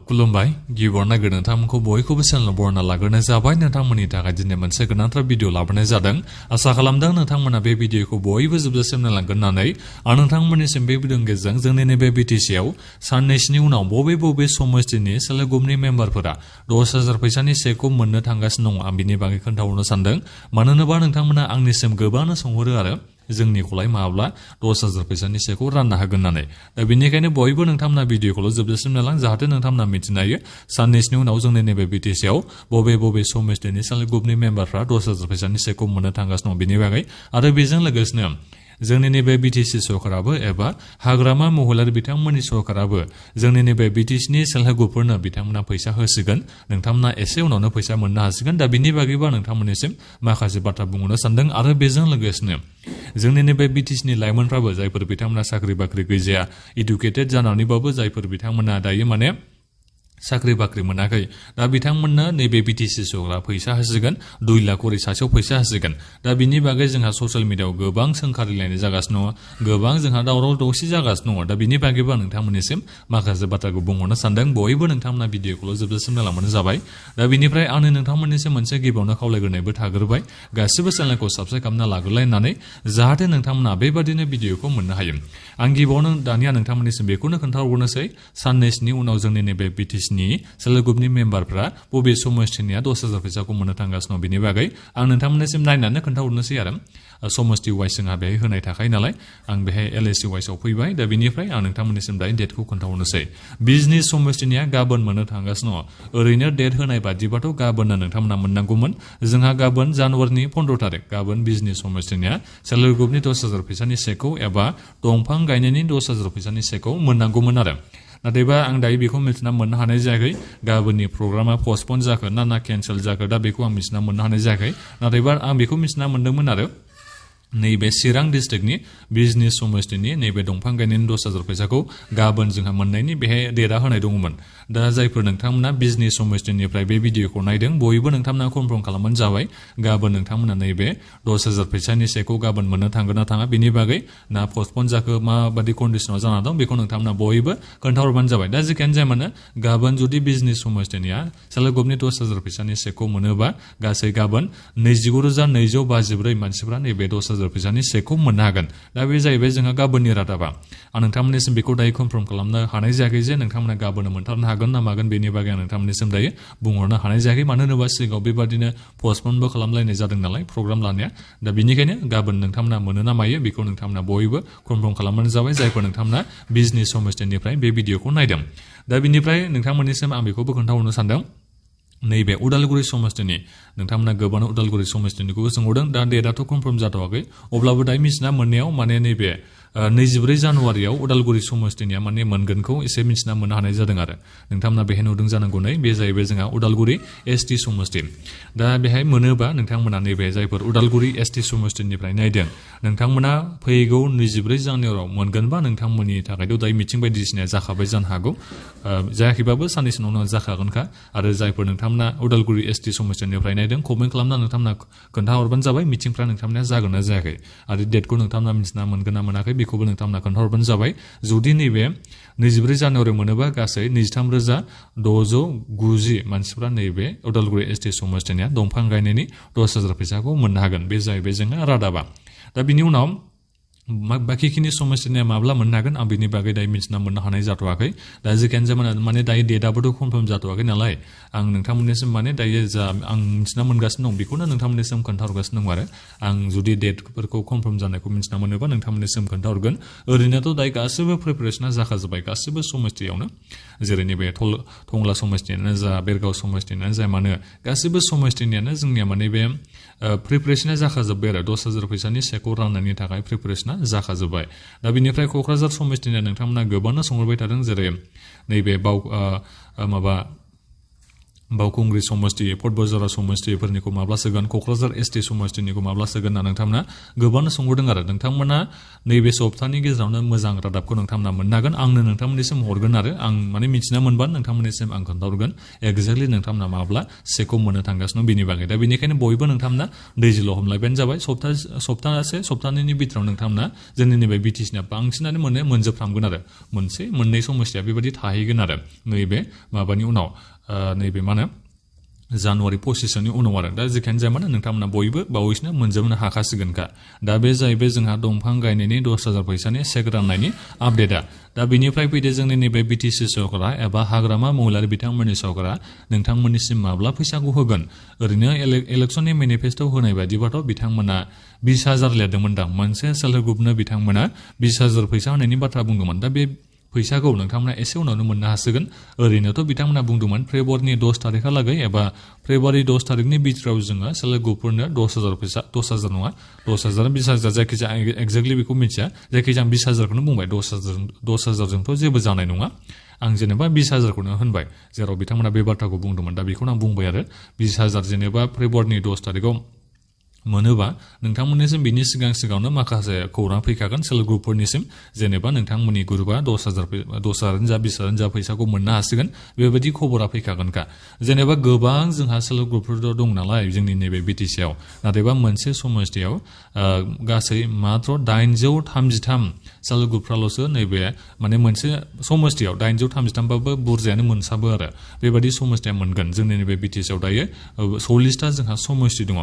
खुलुमबाय गिबियावनो नागिर नोंथांमोनखौ बयखौबो चेनेल बरना लाग्रोनाय जाबाय नोंथांमोननि थाखाय दिनै मोनसे गोनांथार भिडिअ लाबोनाय जादों आसा खालामदों नोंथांमोना बे भिडिअखौ बयबो जोबजासिम नायलांगोन होननानै आं नोंथांमोननिसिम बे भिडिअनि गेजेरजों जोंनि नैबे बिटिसिआव साननैसोनि उनाव बबे समस्थिनि सेल्फ हेल्प ग्रुपनि मेम्बारफोरा 10,000 फैसानि चेकखौ मोननो थांगासिनो दं आं बिनि बागै खोन्थाहरनो सानदों मानो होनोबा नोंथांमोना आंनिसिम गोबांनो सोंहरो आरो जोंनिखौलाय माब्ला 10,000 फैसानि चेकखौ राननो हागोन होननानै दा बेनिखायनो बयबो नोंथांमोना भिडिअखौल' जोबजासिम नायलां जाहाथे नोंथांमोना मिथिनो हायो साननैसोनि उनाव जोंनि नैबे बिटिसिआव बबे समस्थिनि सेल्फ हेल्प ग्रुपनि मेम्बारफ्रा 10,000 फैसानि चेकखौ मोननो थांगासिनो दं बिनि बागै आरो बेजों लोगोसेनो जोंनि नैबे बिटिसि सरकाराबो एबा हाग्रामा महिलारि बिथांमोननि सरकाराबो जोंनि नैबे बिटिसिनि सेल्फ हेल्प ग्रुपफोरनो बिथांमोना फैसा होसिगोन नोंथांमोना एसे उनावनो फैसा मोननो हासिगोन दा बिनि बागैबो नोंथांमोननिसिम माखासे बाथ्रा बुंनो सानदों आरो बेजों लोगोसेनो जोंनि नैबे बिटिसिनि लाइमोनफ्राबो जायफोर बिथांमोना साख्रि बाख्रि गैजाया इडुकेटेड जानानैबाबो जायफोर बिथांमोना दायो माने साख्रि बाख्रि मोनाखै दा बिथांमोननो नैबे बिटिसि सरकारा फैसा होसिगोन 2 लाख करि सासेयाव फैसा होसिगोन दा बिनि बागै जोंहा ससियेल मिडियाआव गोबां सोंखारिलायनाय जागासिनो दङ गोबां जोंहा दावराव दावसि जागासिनो दङ दा बिनि बागैबो नोंथांमोननिसिम माखासे बाथ्राखौ बुंहरनो सानदों बयबो नोंथांमोना भिडिअखौल' जोबजासिम नायलांबानो जाबाय दा बिनिफ्राय आंनो नोंथांमोननिसिम मोनसे गिबियावनो खावलायग्रोनायबो थाग्रोबाय गासिबो चेनेलखौ साबस्क्राइब खालामना लाग्रोलायनानै जाहाथे नोंथांमोना बेबादिनो भिडिअखौ मोननो हायो आं गिबियावनो दानिया नोंथांमोननिसिम बेखौनो खोन्थाहरनोसै साननैसोनि उनाव जोंनि नैबे बिटिसिनि सेल्फ हेल्प ग्रुपनि मेम्बारफ्रा बबे समस्थिनिया 10,000 फैसाखौ मोननो थांगासिनो दं बिनि बागै आं नोंथांमोननिसिम नायनानै खोन्थाहरनोसै आरो समस्ति वाइस जोंहा बेहाय होनाय थाखाय नालाय आं बेहाय एलएसि वाइसआव फैबाय दा बिनिफ्राय आं नोंथांमोननिसिम दायो डेटखौ खोन्थाहरनोसै बिजनि समस्तिनिया गाबोन मोननो थांगासिनो दङ ओरैनो डेट होनाय बादिबाथ' गाबोननो नोंथांमोना मोननांगौमोन जोंहा गाबोन जानुवारिनि 15 तारिख गाबोन बिजनि समस्तिनिया सेल्फ हेल्प ग्रुपनि 10,000 फैसानि चेकखौ एबा दंफां गायनायनि 10,000 फैसानि चेकखौ मोननांगौमोन आरो नाथायबा आं दायो बेखौ मिथिना मोननो हानाय जायाखै गाबोननि प्रग्रामा पस्टपन जाखो ना केन्सेल जाखो दा बेखौ आं मिथिना मोननो हानाय जायाखै नाथायबा आं बेखौ मिथिना मोनदोंमोन आरो नैबे चिरां डिस्ट्रिक्टनि बिजनि समस्तिनि नैबे दंफां गायनायनि 10,000 फैसाखौ गाबोन जोंहा मोननायनि बेहाय डेटआ होनाय दङमोन दा जायफोर नोंथांमोना बिजनि समस्तिनिफ्राय बे भिडिअखौ नायदों बयबो नोंथांमोना कनफार्म खालामबानो जाबाय गाबोन नोंथांमोना नैबे 10,000 फैसानि चेकखौ गाबोन मोननो थांगोन ना थाङा बिनि बागै ना पस्टपन जाखो माबादि कन्डिसनाव जाना दं बेखौ नोंथांमोना बयबो खोन्थाहरबानो जाबाय दा जेखियानो जाया मानो गाबोन जुदि बिजनि समस्तिनिया सेल्फ हेल्प ग्रुपनि 10,000 फैसानि चेकखौ मोनोबा गासै गाबोन 29,254 मानसिफ्रा नैबे 10,000 फैसानि चेकखौ मोननो हागोन दा बे जाहैबाय जोंहा गाबोननि रादाबा आं नोंथांमोननिसिम बेखौ दायो कनफार्म खालामनो हानाय जायाखै जे नोंथांमोना गाबोन मोनथारनो हागोन ना मागोन बेनि बागै आं नोंथांमोननिसिम दायो बुंहरनो हानाय जायाखै मानो होनोबा सिगाङाव बेबादिनो पस्टपनबो खालामलायनाय जादों नालाय प्रग्राम लानाया दा बिनिखायनो गाबोन नोंथांमोना मोनो ना मायो बेखौ नोंथांमोना बयबो कनफार्म खालामबानो जाबाय जायफोर नोंथांमोना बिजनि समस्तिनिफ्राय बे भिडिअखौ नायदों दा बिनिफ्राय नोंथांमोननिसिम आं बेखौबो खोन्थाहरनो सानदों नैबे उदालगुरि समस्तिनि नोंथांमोना गोबां उदालगुरि समस्तिनिखौबो सोंहरदों दा डेटआथ' कनफार्म जाथ'वाखै अब्लाबो दायो मिथिना मोननायाव माने नैबे 24 जानुवारियाव उदालगुरि समस्तिनिया माने मोनगोनखौ एसे मिथिना मोननो हानाय जादों आरो नोंथांमोना बेहाय नुदों जानांगौ नै बे जाहैबाय जोंहा उदालगुरि एसटि समस्ति दा बेहाय मोनोबा नोंथांमोना नैबे जायफोर उदालगुरि एसटि समस्तिनिफ्राय नायदों नोंथांमोना फैगौ 24 जानुवारियाव मोनगोनबा नोंथांमोननि थाखायथ' दायो मिथिं बायदिसिनाया जाखाबाय जानो हागौ जायाखैबाबो साननैसो उनाव जाखागोनखा आरो जायफोर नोंथांमोना उदालगुरि एसटि समस्तिनिफ्राय नायदों कमेन्ट खालामना नोंथांमोना खोन्थाहरबानो जाबाय मिथिंफ्रा नोंथांमोना जागोन ना जायाखै आरो डेटखौ नोंथांमोना मिथिना मोनगोन ना मोनाखै बेखौबो नोंथांमोना खोन्थाहरबानो जाबाय जुदि नैबे 24 जानुवारियाव मोनोबा गासै 23,690 मानसिफ्रा नैबे उदालगुरि एसटि समस्तिनिया दंफां गायनायनि 10,000 फैसाखौ मोननो हागोन बे जाहैबाय जोंहा रादाबा दा बिनि उनाव बाखिखिनि समस्तिनिया माब्ला मोननो हागोन आं बिनि बागै दायो मिथिना मोननो हानाय जाथ'वाखै दा जेखियानो जाया माने दायो डेटआबोथ' कनफार्म जाथ'वाखै नालाय आं नोंथांमोननिसिम माने दायो जा आं मिथिना मोनगासिनो दं बेखौनो नोंथांमोननिसिम खोन्थाहरगासिनो दं आरो आं जुदि डेटफोरखौ कनफार्म जानायखौ मिथिना मोनोबा नोंथांमोननिसिम खोन्थाहरगोन ओरैनोथ' दायो गासिबो प्रिपारेसना जाखाजोब्बाय गासिबो समस्तियावनो जेरै नैबे टंला समस्तियानो जा बेरगाव समस्तियानो जा मानो गासिबो समस्तिनियानो जोंनिया माने बे प्रिपारेसना जाखाजोब्बाय आरो 10,000 फैसानि चेकखौ राननायनि थाखाय प्रिपारेसना जाखाजोब्बाय दा बिनिफ्राय क'क्राझार समस्तिनिया नोंथांमोना गोबांनो सोंहरबाय थादों जेरै नैबे बावखुंग्रि समष्टि पटबजरा समष्टिफोरनिखौ माब्ला सोगोन क'क्राझार एसटि समष्टिनिखौ माब्ला सोगोन होनना नोंथांमोना गोबां सोंहरदों आरो नोंथांमोना नैबे सप्तानि गेजेरावनो मोजां रादाबखौ नोंथांमोना मोननो हागोन आंनो नोंथांमोननिसिम हरगोन आरो आं माने मिथिना मोनबानो नोंथांमोननिसिम आं खोन्थाहरगोन एक्जेक्टलि नोंथांमोना माब्ला सेकखौ मोननो थांगासिनो बिनि बागै दा बेनिखायनो बयबो नोंथांमोना दैजिल' हमलायबानो जाबाय सप्तानैनि बिथोराव नोंथांमोना जोंनि नैबे बिटिसिना बांसिनानो मोनजोबफ्रामगोन आरो मोननै समस्या बेबायदि थाहैगोन आरो नैबे माबानि उनाव नैबे मा होनो जानुवारि 25 उनाव आरो दा जेखियानो जाया मानो नोंथांमोना बयबो बावैसोनो मोनजोबनो हाखासिगोनखा दा बे जाहैबाय जोंहा दंफां गायनायनि 10,000 फैसानि चेक राननायनि आपडेटआ दा बिनिफ्राय फैदो जोंनि नैबे बिटिसि सरकारा एबा हाग्रामा महिलारि बिथांमोननि सरकारा नोंथांमोननिसिम माब्ला फैसाखौ होगोन ओरैनो इलेक्सननि मेनिफेस्ट'आव होनाय बायदिबाथ' बिथांमोना 20,000 लिरदोंमोनदां मोनसे सेल्फ हेल्प ग्रुपनो बिथांमोना 20,000 फैसा होनायनि बाथ्रा बुंदोंमोन दा बे फैसाखौ नोंथांमोना एसे उनावनो मोननो हासिगोन ओरैनोथ' बिथांमोना बुंदोंमोन फेब्रुवारिनि 10 तारिखहालागै एबा फेब्रुवारि 10 तारिखनि बिथोराव जोङो सेल्फ हेल्प ग्रुपफोरनो 10,000 फैसा 10,000 नङा 10,000 20,000 जायखिजाया एक्जेक्टलि बेखौ मिथिया जायखिजाया आं 20,000खौनो बुंबाय 10,000जोंथ' जेबो जानाय नङा आं जेनेबा 20,000खौनो होनबाय जेराव बिथांमोना बे बाथ्राखौ बुंदोंमोन दा बेखौनो आं बुंबाय आरो 20,000 जेनेबा फेब्रुवारिनि 10 तारिखआव मोनोबा नोंथांमोननिसिम बिनि सिगाङावनो माखासे खौरां फैखागोन सेल्फ हेल्प ग्रुपफोरनिसिम जेनेबा नोंथांमोननि ग्रुपआ 10,000 जा 20,000 जा फैसाखौ मोननो हासिगोन बेबायदि खबरा फैखागोनखा जेनेबा गोबां जोंहा सेल्फ हेल्प ग्रुपफोर दं नालाय जोंनि नैबे बिटिसिआव नाथायबा मोनसे समष्टियाव गासै मात्र 833 सेल्फ हेल्प ग्रुपफ्राल'सो नैबे माने मोनसे समष्टियाव 833 बाबो बुरजायानो मोनसाबो आरो बेबायदि समष्टिया मोनगोन जोंनि नैबे बिटिसिआव दायो 40टा जोंहा समष्टि दङ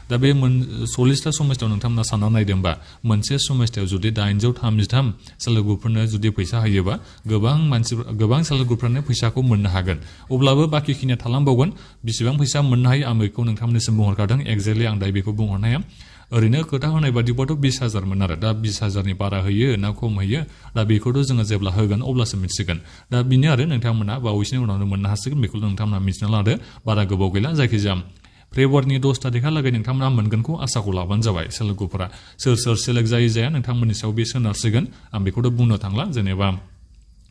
दा बे 40टा समष्टियाव नोंथांमोना सानना नायदोंबा मोनसे समष्टियाव जुदि 833 सेल्फ हेल्प ग्रुपफोरनो जुदि फैसा होयोबा गोबां सेल्फ हेल्प ग्रुपफ्रानो फैसाखौ मोननो हागोन अब्लाबो बाखिखिनिया थालांबावगोन बेसेबां फैसा मोननो हायो आं बेखौ नोंथांमोननिसिम बुंहरखादों एक्जेक्टलि आं दायो बेखौ बुंहरनो हाया ओरैनो खोथा होनाय बादिबाथ' 20,000 मोन आरो दा 20,000नि बारा होयो ना खम होयो दा बेखौथ' जोङो जेब्ला होगोन अब्लासो मिथिगोन दा बिनो आरो नोंथांमोना बावैसोनि उनावनो मोननो हासिगोन बेखौ नोंथांमोना मिथिना लादो बारा गोबाव गैला जायखिजाया फेब्रुवारिनि 10 तारिखहालागै नोंथांमोना मोनगोनखौ आसाखौ लाबानो जाबाय सेल्फ हेल्प ग्रुपफोरा सोर सेलेक्ट जाया नोंथांमोननि सायाव बे सोनारसिगोन आं बेखौथ' बुंनो थांला जेनेबा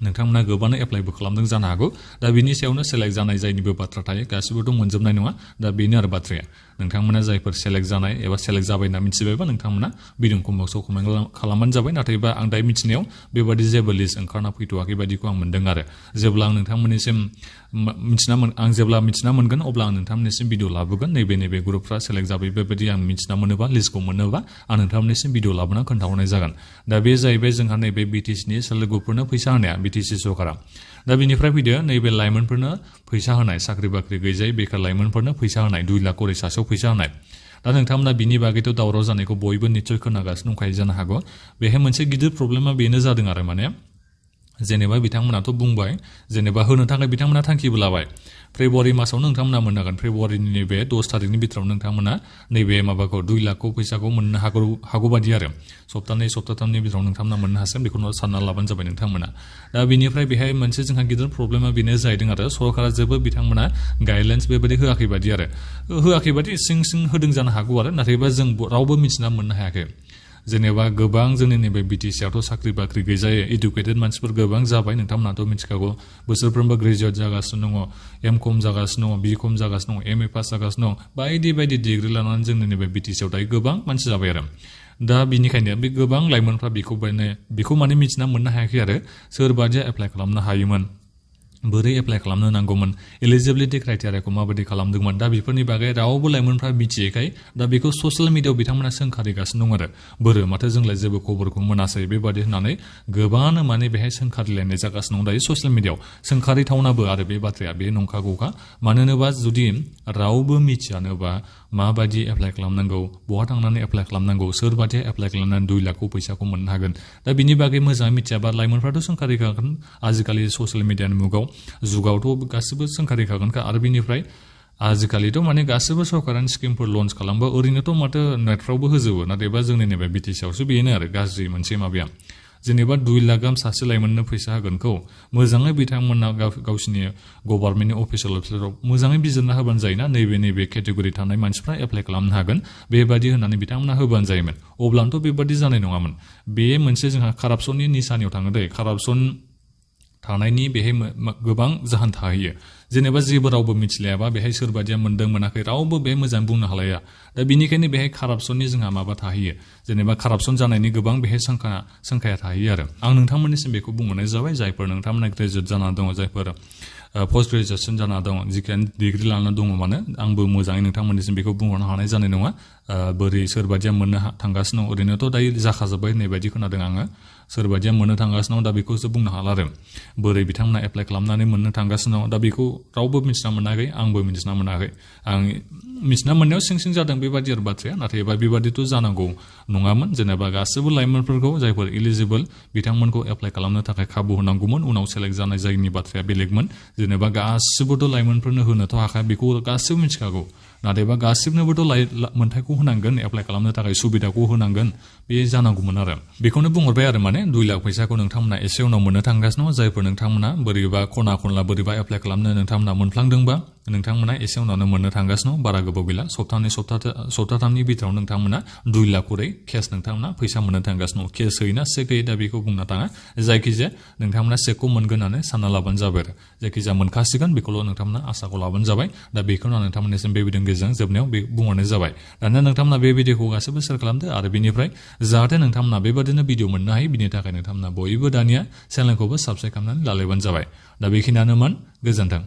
नोंथांमोना गोबांनो एप्लाइबो खालामदों जानो हागौ दा बिनि सायावनो सेलेक्ट जानाय जायनिबो बाथ्रा थायो गासिबोथ' मोनजोबनाय नङा दा बेनो आरो बाथ्राया नोंथांमोना जायफोर सेलेक्ट जानाय एबा सेलेक्ट जाबाय होनना मिथिबायबा नोंथांमोना बिदुंखौ बक्सआव कमेन्ट खालामबानो जाबाय नाथायबा आं दायो मिथिनायाव बेबादि जेबो लिस्ट ओंखारना फैथ'वाखै बायदिखौ आं मोनदों आरो जेब्ला आं नोंथांमोननिसिम जेब्ला मिथिना मोनगोन अब्ला आं नोंथांमोननिसिम भिडिअ लाबोगोन नैबे ग्रुपफ्रा सेलेक्ट जाबाय बेबायदि आं मिथिना मोनोबा लिस्टखौ मोनोबा आं नोंथांमोननिसिम भिडिअ लाबोना खोन्थाहरनाय जागोन दा बे जाहैबाय जोंहा नैबे बिटिसिनि सेल्फ हेल्प ग्रुपफोरनो फैसा होनाया बिटिसि सरकारा दा बिनिफ्राय फैदो नैबे लाइमोनफोरनो फैसा होनाय साख्रि बाख्रि गैजायै बेखार लाइमोनफोरनो फैसा होनाय 2 लाख करि सासेयाव फैसा होनाय दा नोंथांमोना बिनि बागैथ' दावराव जानायखौ बयबो निस्सय खोनागासिनो दंखायो जानो हागौ बेहाय मोनसे गिदिर प्रब्लेमा बेनो जादों आरो माने जेनेबा बिथांमोनाथ' बुंबाय जेनेबा होनो थाखाय बिथांमोना थांखिबो लाबाय फेब्रुवारि मासावनो नोंथांमोना मोननो हागोन फेब्रुवारिनि नैबे 10 तारिखनि बिथोराव नोंथांमोना नैबे माबाखौ 2 लाखखौ फैसाखौ मोननो हागौ बादि आरो सप्तानै सप्ताथामनि बिथोराव नोंथांमोना मोननो हासिगोन बेखौनो सानना लाबानो जाबाय नोंथांमोना दा बिनिफ्राय बेहाय मोनसे जोंहा गिदिर प्रब्लेमा बेनो जाहैदों आरो सरकारा जेबो बिथांमोना गाइडलाइन्स बेबायदि होआखै बादि आरो होआखै बादि सिं होदों जानो हागौ आरो नाथायबा जों रावबो मिथिना मोननो हायाखै जेनेबा गोबां जोंनि नैबे बिटिसिआवथ' साख्रि बाख्रि गैजायै इडुकेटेड मानसिफोर गोबां जाबाय नोंथांमोनाथ' मिथिखागौ बोसोरफ्रोमबो ग्रेजुवेट जागासिनो दङ एमकम जागासिनो दङ बिकम जागासिनो दङ एमए पास जागासिनो दं बायदि डिग्रि लानानै जोंनि नैबे बिटिसिआव दायो गोबां मानसि जाबाय आरो दा बिनिखायनो बे गोबां लाइमोनफ्रा बेखौ माने मिथिना मोननो हायाखै आरो सोरबादिया एप्लाइ खालामनो हायोमोन बोरै एप्लाइ खालामनो नांगौमोन एलिजिबिलिटि क्राइटेरियाखौ माबायदि खालामदोंमोन दा बेफोरनि बागै रावबो लाइमोनफ्रा मिथियैखाय दा बेखौ ससियेल मिडियायाव बिथांमोना सोंखारिगासिनो दं आरो बोरो माथो जोंलाय जेबो खबरखौ मोनासै बेबादि होननानै गोबाङानो माने बेहाय सोंखारिलायनाय जागासिनो दं दायो ससियेल मिडियायाव सोंखारिथावनाबो आरो बे बाथ्राया बे नंखागौखा मानो होनोबा जुदि रावबो मिथियानोबा माबायदि एप्लाइ खालामनांगौ बहा थांनानै एप्लाइ खालामनांगौ सोरबादिया एप्लाइ खालामनानै 2 लाखखौ फैसाखौ मोननो हागोन दा बिनि बागै मोजाङै मिथियाबा लाइमोनफ्राथ' सोंखारिखागोन आजिखालि ससियेल मिडियानि जुगावथ' गासिबो सोंखारिखागोनखा आरो बिनिफ्राय आजिखालिथ' माने गासिबो सरकारानि स्किमफोर लन्च खालामबा ओरैनोथ' माथो नेटफ्रावबो होजोबो नाथायबा जोंनि नैबे बिटिसिआवसो बेनो आरो गाज्रि मोनसे माबाया जेनेबा 2 लाख गाहाम सासे लाइमोननो फैसा होगोनखौ मोजाङै बिथांमोना गावसिनि गभर्नमेन्टनि अफिसियेलफोराव मोजाङै बिजिरना होबानो जायोना नैबे केटेगरि थानाय मानसिफ्रा एप्लाइ खालामनो हागोन बेबादि होननानै बिथांमोना होबानो जायोमोन अब्लानोथ' बेबादि जानाय नङामोन बे मोनसे जोंहा कारापसननि निसानियाव थाङो दै कारापसन थानायनि बेहाय गोबां जाहोन थाहैयो जेनेबा जेबो रावबो मिथिलायाबा बेहाय सोरबादिया मोनदों मोनाखै रावबो बे मोजां बुंनो हालाया दा बिनिखायनो बेहाय कारापसननि जोंहा माबा थाहैयो जेनेबा कारापसन जानायनि गोबां बेहाय संखाया थाहैयो आरो आं नोंथांमोननिसिम बेखौ बुंहरनाय जाबाय जायफोर नोंथांमोना ग्रेजुवेट जाना दङ जायफोर पोस्ट ग्रेजुएसन जाना दङ जिखियानो डिग्री लाना दङ मानो आंबो मोजाङै नोंथांमोननिसिम बेखौ बुंहरनो हानाय जानाय नङा बोरै सोरबादिया मोननो थांगासिनो दं ओरैनोथ' दायो जाखाजोब्बाय होननाय बायदि खोनादों आङो सोरबादिया मोननो थांगासिनो दं दा बेखौसो बुंनो हाला आरो बोरै बिथांमोना एप्लाइ खालामनानै मोननो थांगासिनो दं दा बेखौ रावबो मिथिना मोनाखै आंबो मिथिना मोनाखै आं मिथिना मोननायाव सिं जादों बेबादि आरो बाथ्राया नाथाय बेबादिथ' जानांगौ नङामोन जेनेबा गासैबो लाइमोनफोरखौ जायफोर इलिजिबोल बिथांमोनखौ एप्लाइ खालामनो थाखाय खाबु होनांगौमोन उनाव सेलेक्ट जानाय जायिनि बाथ्राया बेलेगमोन जेनेबा गासिबोथ' लाइमोनफोरनो होनोथ' हाखाया बेखौ गासिबो मिथिखागौ नाथायबा गासिबनोबोथ' मोन्थायखौ होनांगोन एप्लाइ खालामनो थाखाय सुबिदाखौ होनांगोन बे जानांगौमोन आरो बेखौनो बुंहरबाय आरो माने 2 लाख फैसाखौ नोंथांमोना एसे उनाव मोननो थांगासिनो दं जायफोर नोंथांमोना बोरैबा खना खनला बोरैबा एप्लाइ खालामनो नोंथांमोना मोनफ्लांदोंबा नोंथांमोना एसे उनावनो मोननो थांगासिनो दं बारा गोबाव गैला सप्ताथामनि बिथोराव नोंथांमोना 2 लाख करै केस नोंथांमोना फैसा मोननो थांगासिनो दं केस होयोना चेक होयो दा बेखौ बुंनो थाङा जायखिजाया नोंथांमोना चेकखौ मोनगोन होननानै सानना लाबानो जाबाय आरो जायखिजाया मोनखासिगोन बेखौल' नोंथांमोना आसाखौ लाबानो जाबाय दा बेखौनो आं नोंथांमोननिसिम बे भिडिअनि गेजेरजों जोबनायाव बे बुंहरनाय जाबाय दानिया नोंथांमोना बे भिडिअखौ गासैबो शेयार खालामदो आरो बेनिफ्राय जाहाथे नोंथांमोना बेबादिनो भिडिअ मोननो हायो बिनि थाखाय नोंथांमोना बयबो दानिया चेनेलखौबो साबस्क्राइब खालामनानै लालायबानो जाबाय दा बेखिनियानोमोन गोजोन्थों